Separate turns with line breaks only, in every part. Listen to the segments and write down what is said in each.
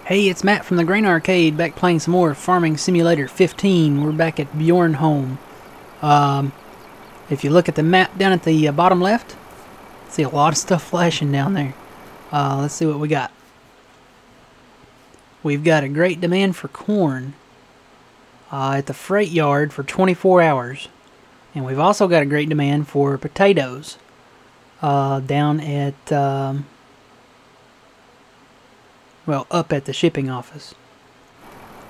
Hey, it's Matt from the Grain Arcade, back playing some more Farming Simulator 15. We're back at Bjornholm. If you look at the map down at the bottom left, see a lot of stuff flashing down there. Let's see what we got. We've got a great demand for corn at the freight yard for 24 hours. And we've also got a great demand for potatoes down at... well, up at the shipping office.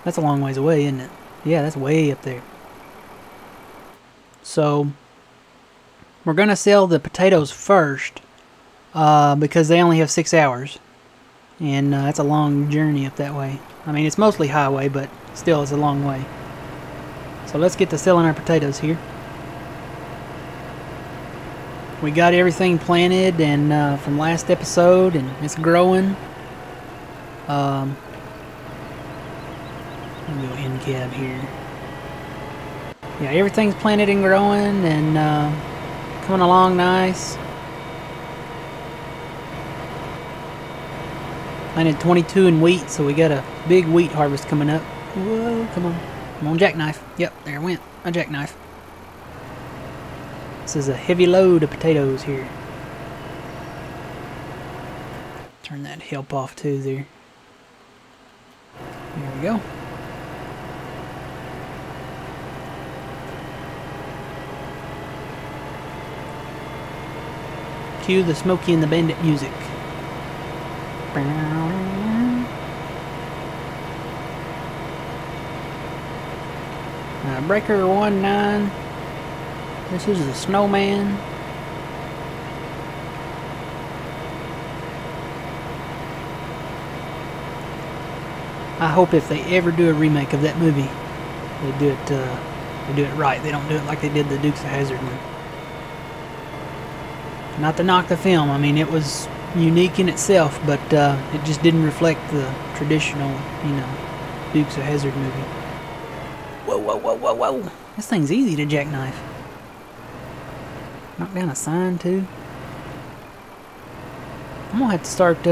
That's a long ways away, isn't it? Yeah, that's way up there. So, we're going to sell the potatoes first because they only have 6 hours. And that's a long journey up that way. I mean, it's mostly highway, but still it's a long way. So let's get to selling our potatoes here. We got everything planted and from last episode, and it's growing. I'll go in cab here. Yeah, everything's planted and growing and coming along nice. Planted 22 in wheat, so we got a big wheat harvest coming up. Whoa, come on. Come on, jackknife. Yep, there it went. A jackknife. This is a heavy load of potatoes here. Turn that help off too there. There we go. Cue the Smokey and the Bandit music. Breaker 19. This is the snowman. I hope if they ever do a remake of that movie, they do it right. They don't do it like they did the Dukes of Hazzard one. Not to knock the film. I mean, it was unique in itself, but it just didn't reflect the traditional, you know, Dukes of Hazzard movie. Whoa, whoa, whoa, whoa, whoa! This thing's easy to jackknife. Knock down a sign too. I'm gonna have to start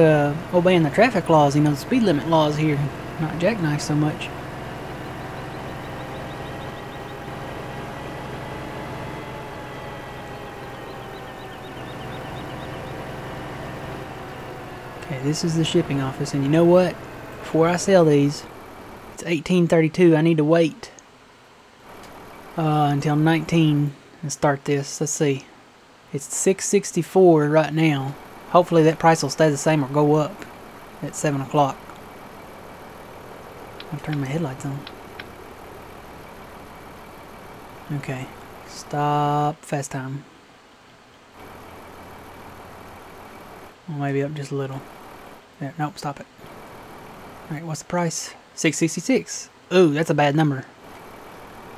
obeying the traffic laws, you know, the speed limit laws here. Not jackknife so much. Okay, this is the shipping office, and you know what? Before I sell these, it's 1832. I need to wait until 19 and start this. Let's see. It's 664 right now. Hopefully that price will stay the same or go up at 7 o'clock. I'll turn my headlights on. Okay. Stop. Fast time. Well, maybe up just a little. There. Nope, stop it. Alright, what's the price? 666. Ooh, that's a bad number.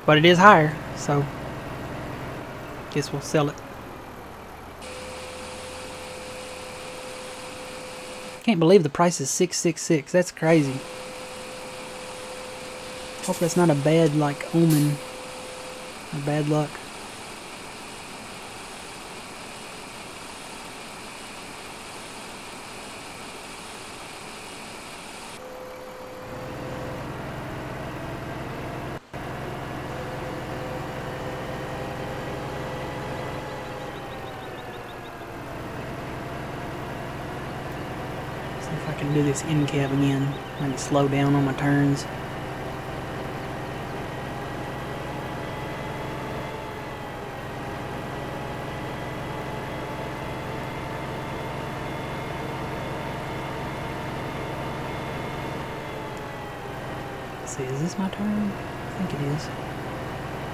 But it is higher, so guess we'll sell it. Can't believe the price is 666. That's crazy. Hope that's not a bad, like, omen or bad luck. See if I can do this in cab again. Maybe slow down on my turns. See, is this my turn? I think it is.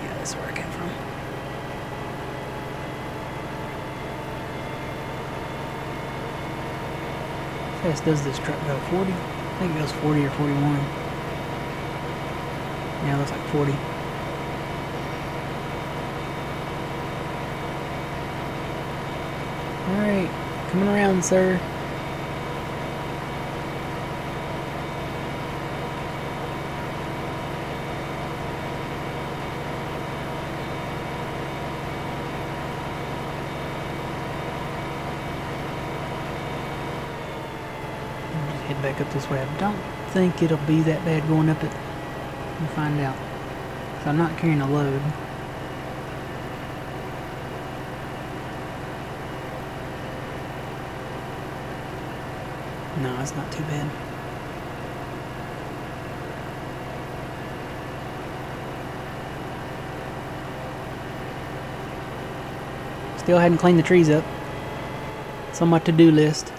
Yeah, that's where I came from. How fast does this truck go? 40? I think it goes 40 or 41. Yeah, it looks like 40. Alright, coming around, sir. head back up this way. I don't think it'll be that bad going up it. We'll find out. So I'm not carrying a load. No, it's not too bad. Still hadn't cleaned the trees up. It's on my to-do list.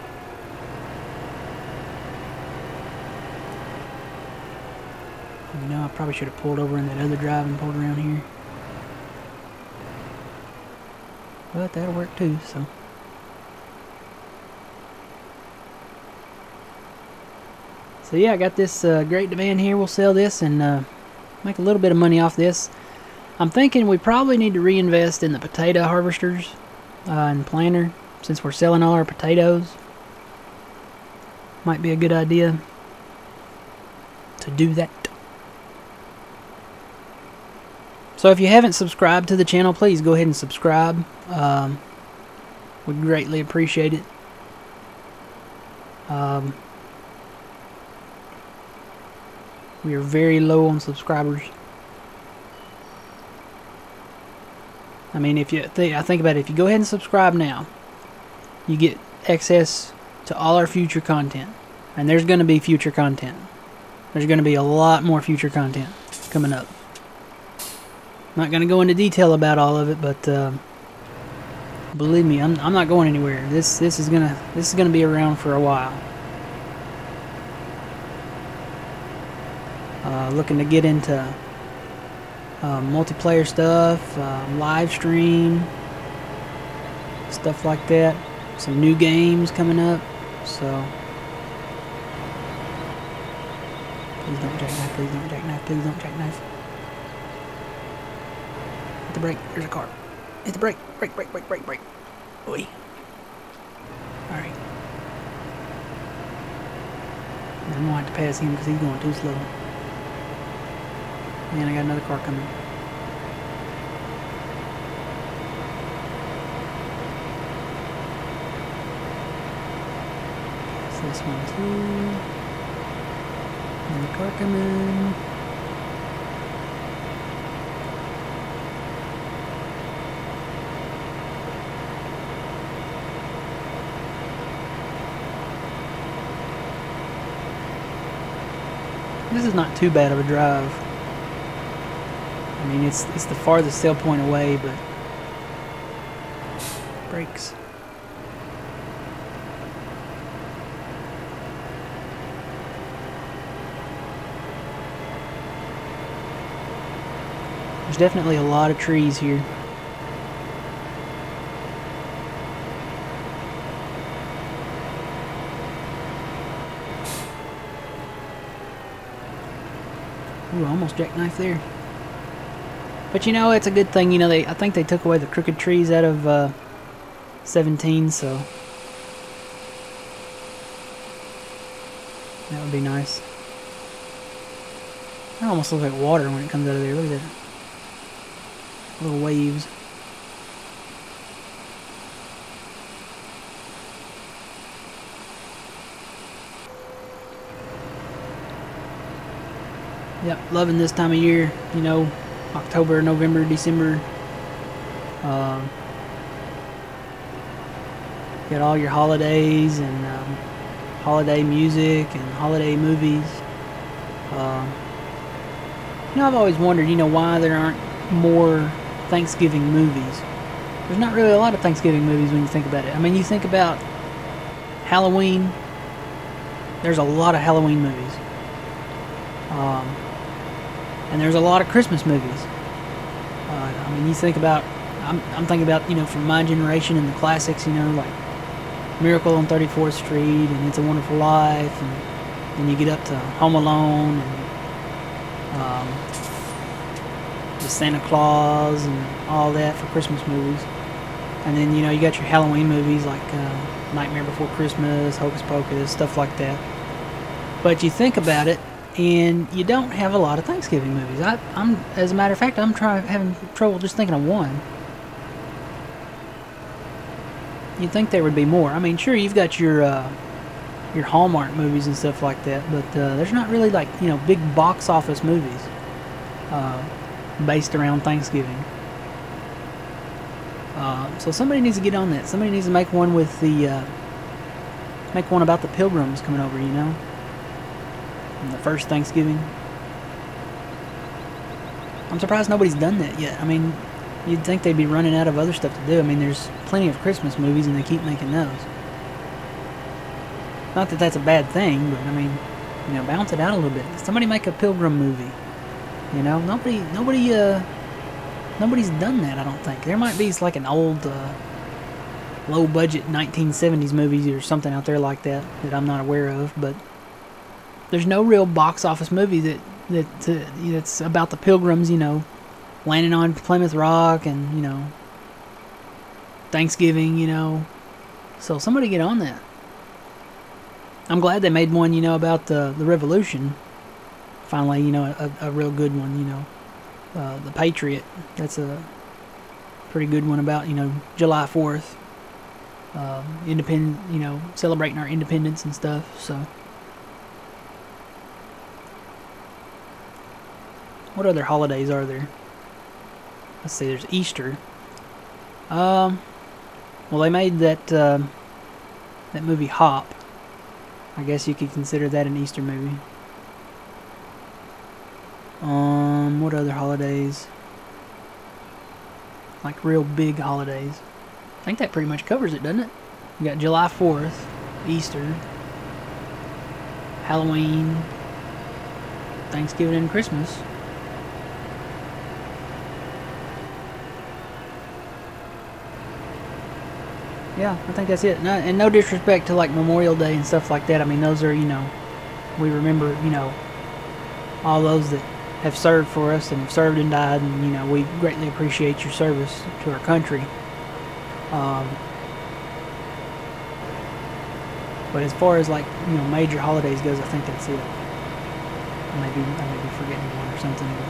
You know, I probably should have pulled over in that other drive and pulled around here. But that'll work too, so. So yeah, I got this great divan here. We'll sell this and make a little bit of money off this. I'm thinking we probably need to reinvest in the potato harvesters and planter since we're selling all our potatoes. Might be a good idea to do that. So if you haven't subscribed to the channel, please go ahead and subscribe. We'd greatly appreciate it. We are very low on subscribers. I mean, if you I think about it, if you go ahead and subscribe now, you get access to all our future content. And there's going to be future content. There's going to be a lot more future content coming up. Not going to go into detail about all of it, but believe me, I'm not going anywhere. This is gonna be around for a while. Looking to get into multiplayer stuff, live stream, stuff like that. Some new games coming up, so please don't jackknife, please don't jackknife, please don't jackknife. Hit the brake, there's a car. Hit the brake, brake, brake, brake, brake, brake. Oi. Alright. I'm gonna have to pass him because he's going too slow. And I got another car coming. This one too. Another car coming. This is not too bad of a drive. I mean, it's the farthest sale point away, but brakes. There's definitely a lot of trees here. Ooh, almost jackknife there. But you know, it's a good thing. You know, I think they took away the crooked trees out of 17, so that would be nice. That almost looks like water when it comes out of there. Look at that. Little waves. Yep, loving this time of year, you know, October, November, December. Got all your holidays and holiday music and holiday movies. You know, I've always wondered, you know, why there aren't more Thanksgiving movies. There's not really a lot of Thanksgiving movies when you think about it. I mean, you think about Halloween. There's a lot of Halloween movies. And there's a lot of Christmas movies. I mean, you think about, I'm thinking about, you know, from my generation and the classics, you know, like Miracle on 34th Street and It's a Wonderful Life, and then you get up to Home Alone and the Santa Claus and all that for Christmas movies. And then, you know, you got your Halloween movies like Nightmare Before Christmas, Hocus Pocus, stuff like that. But you think about it, and you don't have a lot of Thanksgiving movies. As a matter of fact, I'm having trouble just thinking of one. You'd think there would be more. I mean, sure, you've got your your Hallmark movies and stuff like that, but there's not really like, you know, big box office movies based around Thanksgiving. So somebody needs to get on that. Somebody needs to make one with the make one about the Pilgrims coming over, you know, and the first Thanksgiving. I'm surprised nobody's done that yet. I mean, you'd think they'd be running out of other stuff to do. I mean, there's plenty of Christmas movies and they keep making those. Not that that's a bad thing, but I mean, you know, bounce it out a little bit. Somebody make a Pilgrim movie. You know, nobody's done that, I don't think. There might be like an old low budget 1970s movies or something out there like that I'm not aware of, but there's no real box office movie that's about the Pilgrims, you know, landing on Plymouth Rock and, you know, Thanksgiving, you know. So somebody get on that. I'm glad they made one, you know, about the Revolution. Finally, you know, a real good one, you know. The Patriot. That's a pretty good one about, you know, July 4th. Independent, you know, celebrating our independence and stuff, so. What other holidays are there? Let's see, there's Easter. Well, they made that movie Hop. I guess you could consider that an Easter movie. What other holidays? Like real big holidays. I think that pretty much covers it, doesn't it? You got July 4th, Easter, Halloween, Thanksgiving, and Christmas. Yeah, I think that's it. And no disrespect to like Memorial Day and stuff like that. I mean, those are, you know, we remember, you know, all those that have served for us and have served and died, and, you know, we greatly appreciate your service to our country. But as far as like, you know, major holidays goes, I think that's it. I may be forgetting one or something, but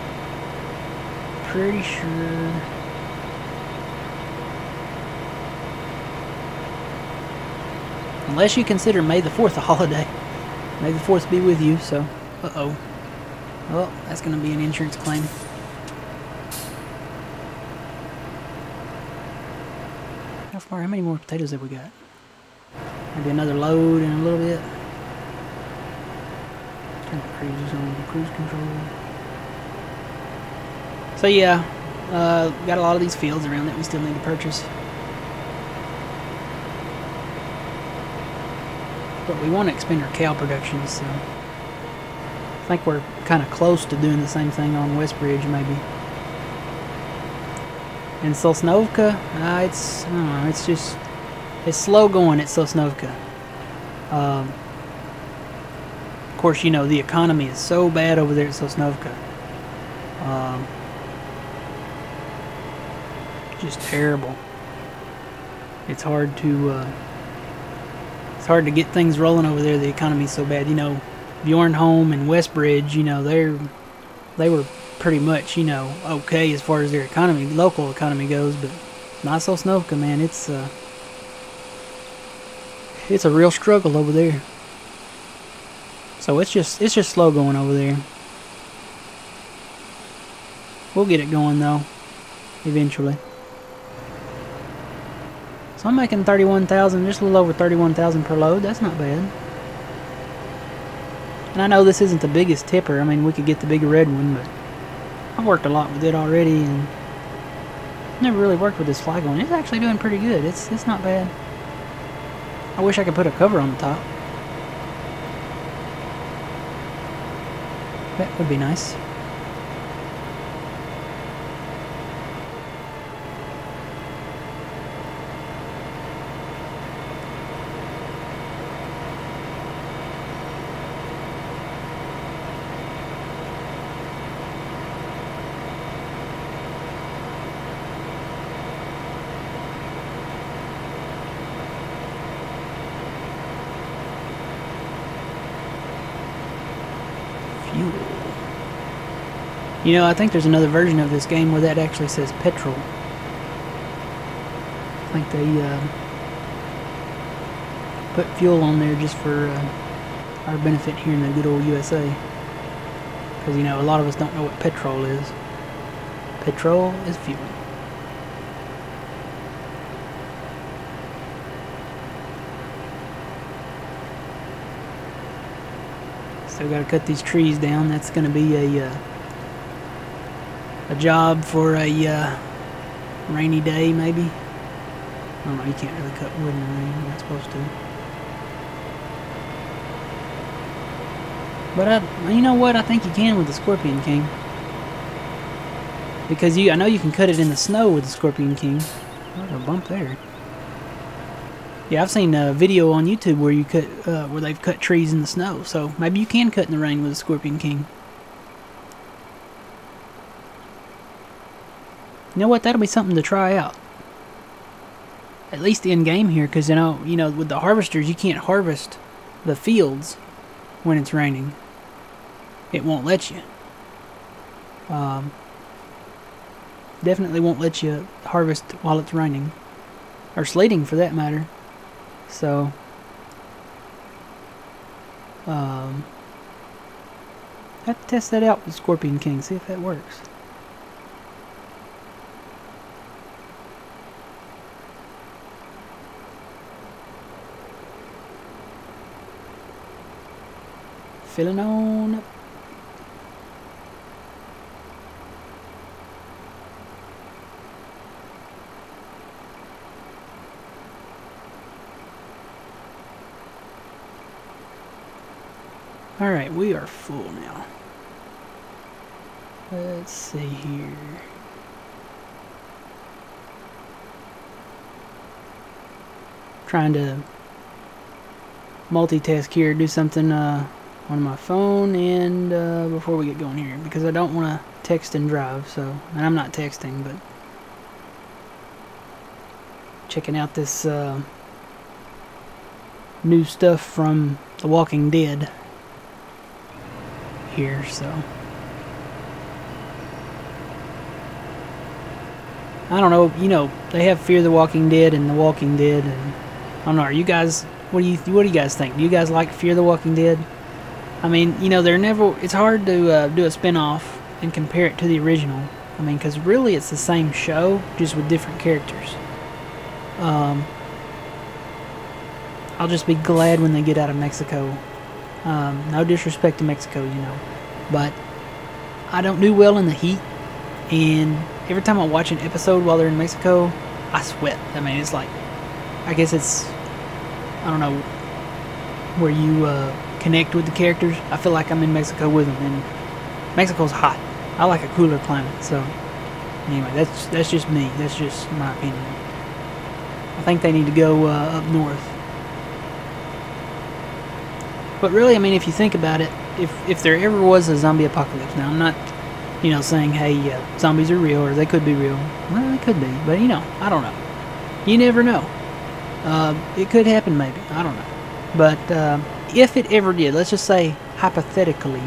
pretty sure. Unless you consider May the 4th a holiday. May the 4th be with you, so. Uh-oh. Oh, that's going to be an insurance claim. How many more potatoes have we got? Maybe another load in a little bit. Turn the cruise on, cruise control. So yeah, got a lot of these fields around that we still need to purchase. But we want to expand our cow production, so I think we're kind of close to doing the same thing on Westbridge, maybe. In Sosnovka, it's, I don't know, it's just, it's slow going at Sosnovka. Of course, you know, the economy is so bad over there at Sosnovka. Just terrible. It's hard to get things rolling over there. The economy's so bad. You know, Bjornholm and Westbridge, you know, they were pretty much, you know, okay as far as their economy, local economy goes, but not Sosnovka, man. It's a real struggle over there. So it's just slow going over there. We'll get it going though, eventually. So I'm making 31,000, just a little over 31,000 per load. That's not bad. And I know this isn't the biggest tipper. I mean, we could get the bigger red one, but I've worked a lot with it already, and never really worked with this flag one. It's actually doing pretty good. It's not bad. I wish I could put a cover on the top. That would be nice. Fuel. You know, I think there's another version of this game where that actually says petrol. I think put fuel on there just for our benefit here in the good old USA. Because, you know, a lot of us don't know what petrol is. Petrol is fuel. Still got to cut these trees down. That's going to be a job for a rainy day, maybe. I don't know. You can't really cut wood in the rain. You're not supposed to. But you know what? I think you can with the Scorpion King. Because I know you can cut it in the snow with the Scorpion King. What a bump there. Yeah, I've seen a video on YouTube where you cut, where they've cut trees in the snow. So maybe you can cut in the rain with the Scorpion King. You know what? That'll be something to try out. At least in game here, because you know with the harvesters you can't harvest the fields when it's raining. It won't let you. Definitely won't let you harvest while it's raining, or sleeting for that matter. So, have to test that out with Scorpion King, see if that works. Filling on up. Alright, we are full now. Let's see here. Trying to multitask here, do something on my phone and before we get going here, because I don't want to text and drive. So, and I'm not texting, but checking out this new stuff from The Walking Dead here. So I don't know, you know, they have Fear the Walking Dead and The Walking Dead, and I don't know, are you guys, what do you guys think? Do you guys like Fear the Walking Dead? I mean, you know, it's hard to do a spin-off and compare it to the original. I mean, because really it's the same show, just with different characters. I'll just be glad when they get out of Mexico. No disrespect to Mexico, you know, but I don't do well in the heat, and every time I watch an episode while they're in Mexico, I sweat. I mean, it's like, I guess it's, I don't know, where you connect with the characters. I feel like I'm in Mexico with them, and Mexico's hot. I like a cooler climate. So anyway, that's just me. That's just my opinion. I think they need to go up north. But really, I mean, if you think about it, if there ever was a zombie apocalypse, now I'm not, you know, saying, hey, zombies are real, or they could be real. Well, they could be, but you know, I don't know. You never know. It could happen, maybe. I don't know. But if it ever did, let's just say hypothetically,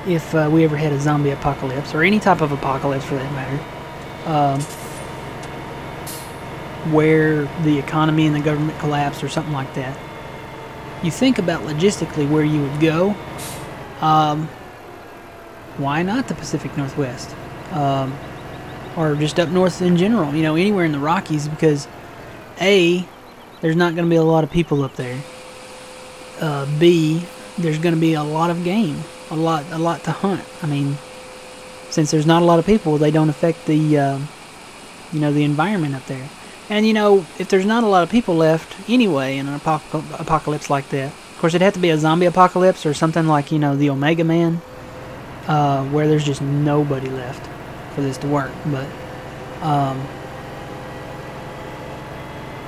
if we ever had a zombie apocalypse, or any type of apocalypse for that matter, where the economy and the government collapsed or something like that, you think about logistically where you would go. Why not the Pacific Northwest? Or just up north in general, you know, anywhere in the Rockies, because A, there's not going to be a lot of people up there. B, there's going to be a lot of game, a lot to hunt. I mean, since there's not a lot of people, they don't affect the, you know, the environment up there. And you know, if there's not a lot of people left anyway in an apocalypse like that, of course it'd have to be a zombie apocalypse or something like, you know, the Omega Man, where there's just nobody left for this to work. But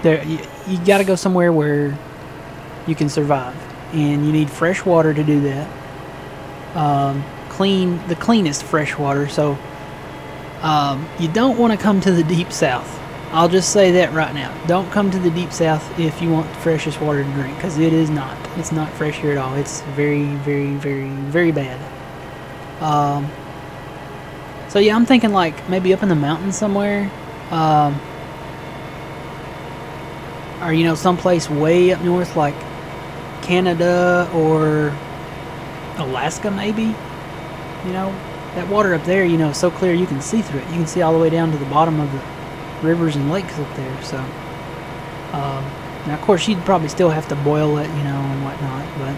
there, you got to go somewhere where you can survive, and you need fresh water to do that. The cleanest fresh water. So you don't want to come to the deep south. I'll just say that right now. Don't come to the deep south if you want the freshest water to drink, because it is not. It's not fresh here at all. It's very, very, very, very bad. So yeah, I'm thinking like maybe up in the mountains somewhere. or you know, someplace way up north like Canada or Alaska maybe, you know, that water up there, you know, is so clear you can see through it. You can see all the way down to the bottom of the rivers and lakes up there. So now of course you'd probably still have to boil it, you know, and whatnot, but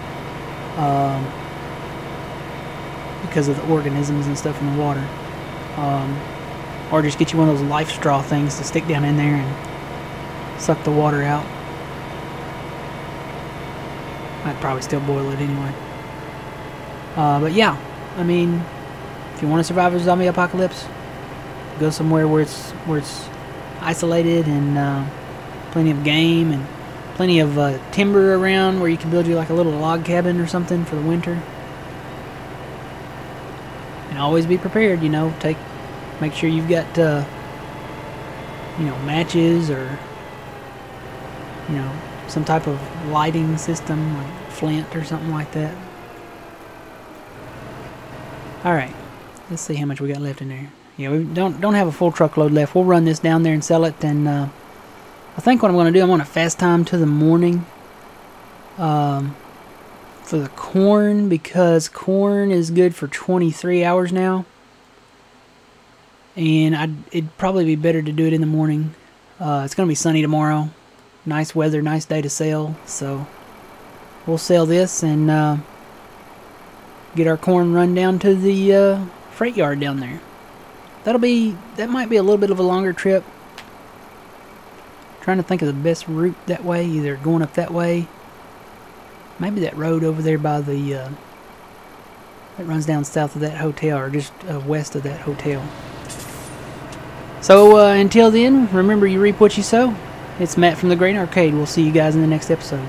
because of the organisms and stuff in the water, or just get you one of those life straw things to stick down in there and suck the water out. I'd probably still boil it anyway. But yeah, I mean, if you want to survive a zombie apocalypse, go somewhere where it's isolated and plenty of game and plenty of timber around where you can build you like a little log cabin or something for the winter. And always be prepared, you know. Make sure you've got you know, matches or, you know, some type of lighting system like flint or something like that. Alright, let's see how much we got left in there. Yeah, we don't have a full truckload left. We'll run this down there and sell it, and I think what I'm going to do, I'm going to fast time to the morning for the corn, because corn is good for 23 hours now. And it'd probably be better to do it in the morning. It's going to be sunny tomorrow. Nice weather, nice day to sell. So we'll sell this and get our corn run down to the freight yard down there. That might be a little bit of a longer trip. Trying to think of the best route that way. Either going up that way, maybe that road over there by the that runs down south of that hotel, or just west of that hotel. So until then, remember, you reap what you sow. It's Matt from the Great Arcade. We'll see you guys in the next episode.